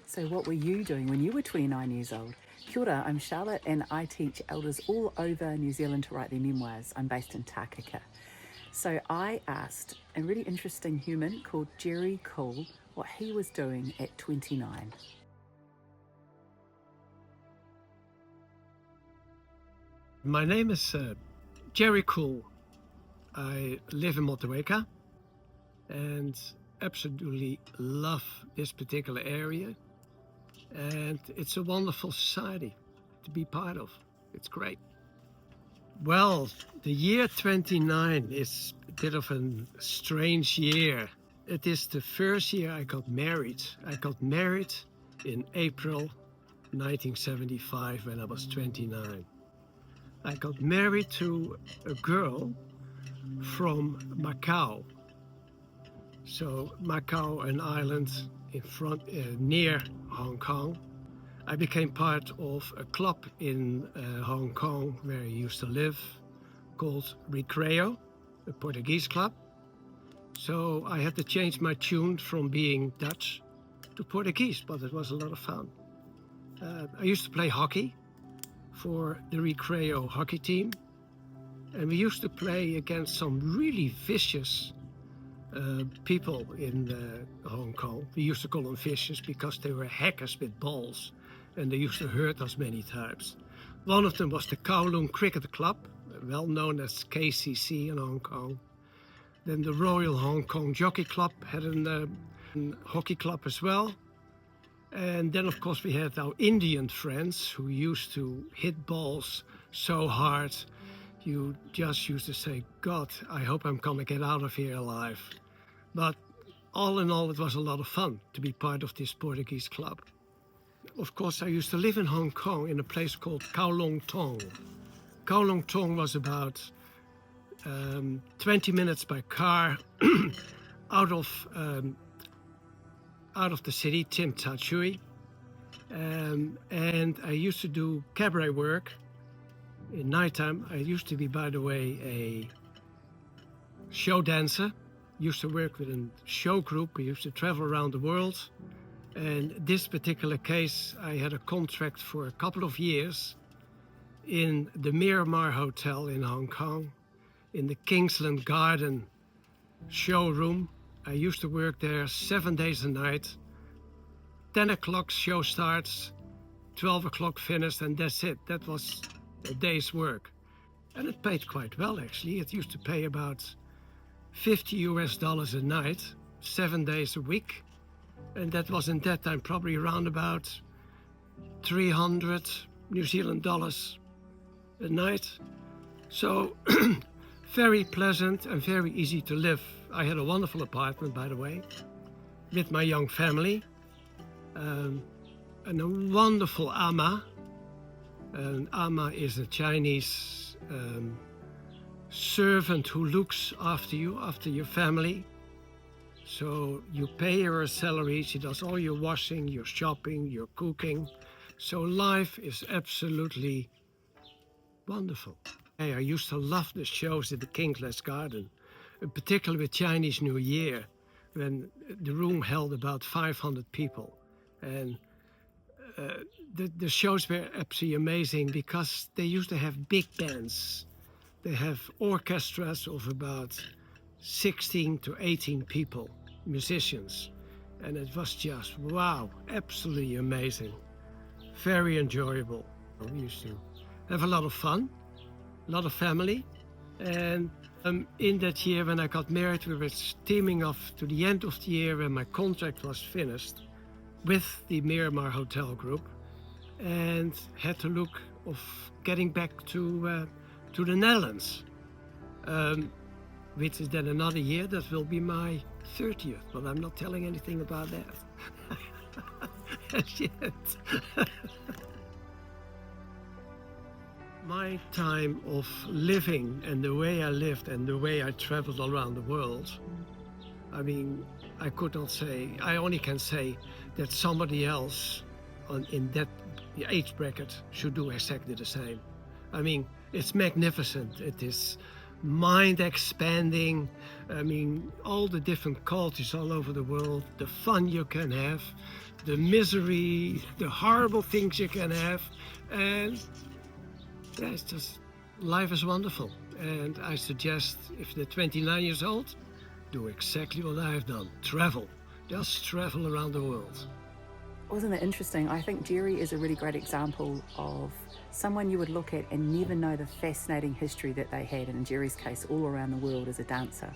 So what were you doing when you were 29 years old? Kia ora, I'm Charlotte and I teach elders all over New Zealand to write their memoirs. I'm based in Tākaka. So I asked a really interesting human called Gerry Kool what he was doing at 29. My name is Gerry Kool. I live in Motueka and absolutely love this particular area. And it's a wonderful society to be part of. It's great. Well, the year 29 is a bit of a strange year. It is the first year I got married. I got married in April 1975 when I was 29. I got married to a girl from Macau. So Macau, an island near Hong Kong. I became part of a club in Hong Kong where I used to live called Recreo, a Portuguese club. So I had to change my tune from being Dutch to Portuguese, but it was a lot of fun. I used to play hockey for the Recreo hockey team. And we used to play against some really vicious people in Hong Kong. We used to call them vicious because they were hackers with balls and they used to hurt us many times. One of them was the Kowloon Cricket Club, well known as KCC in Hong Kong. Then the Royal Hong Kong Jockey Club had a hockey club as well. And then, of course, we had our Indian friends who used to hit balls so hard, you just used to say, God, I hope I'm going to get out of here alive. But all in all, it was a lot of fun to be part of this Portuguese club. Of course, I used to live in Hong Kong in a place called Kowloon Tong. Kowloon Tong was about 20 minutes by car out of the city, Tim Ta Chui. And I used to do cabaret work in nighttime. I used to be, by the way, a show dancer. Used to work with a show group. We used to travel around the world. And this particular case, I had a contract for a couple of years in the Miramar Hotel in Hong Kong, in the Kingsland Garden showroom. I used to work there 7 days a night. 10 o'clock show starts, 12 o'clock finished, and that's it. That was a day's work. And it paid quite well, actually. It used to pay about $50 a night, 7 days a week. And that was in that time probably around about 300 New Zealand dollars a night. So very pleasant and very easy to live. I had a wonderful apartment, by the way, with my young family, and a wonderful ama. An ama is a Chinese servant who looks after you, after your family. So you pay her a salary, she does all your washing, your shopping, your cooking. So life is absolutely wonderful. Hey, I used to love the shows at the Kingsland Garden, particularly with Chinese New Year, when the room held about 500 people. And the shows were absolutely amazing because they used to have big bands. They have orchestras of about 16 to 18 people, musicians. And it was just, wow, absolutely amazing. Very enjoyable. We used to have a lot of fun, a lot of family. And in that year when I got married, we were steaming off to the end of the year when my contract was finished with the Miramar Hotel Group and had to look of getting back to the Netherlands, which is then another year. That will be my 30th, but I'm not telling anything about that as yet. My time of living and the way I lived and the way I traveled around the world, I mean, I could not say, I only can say that somebody else in that age bracket should do exactly the same. I mean, it's magnificent. It is mind expanding. I mean, all the different cultures all over the world, the fun you can have, the misery, the horrible things you can have. And yeah, it's just, life is wonderful. And I suggest if they're 29 years old, do exactly what I've done. Travel. Just travel around the world. Wasn't that interesting? I think Gerry is a really great example of someone you would look at and never know the fascinating history that they had, and in Gerry's case, all around the world as a dancer.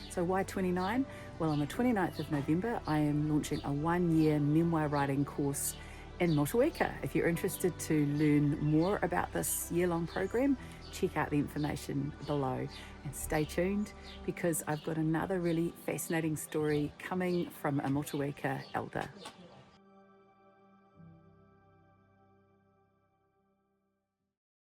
So why 29? Well, on the 29th of November, I am launching a 1-year memoir writing course in Motueka. If you're interested to learn more about this year-long program, check out the information below and stay tuned, because I've got another really fascinating story coming from a Motueka elder.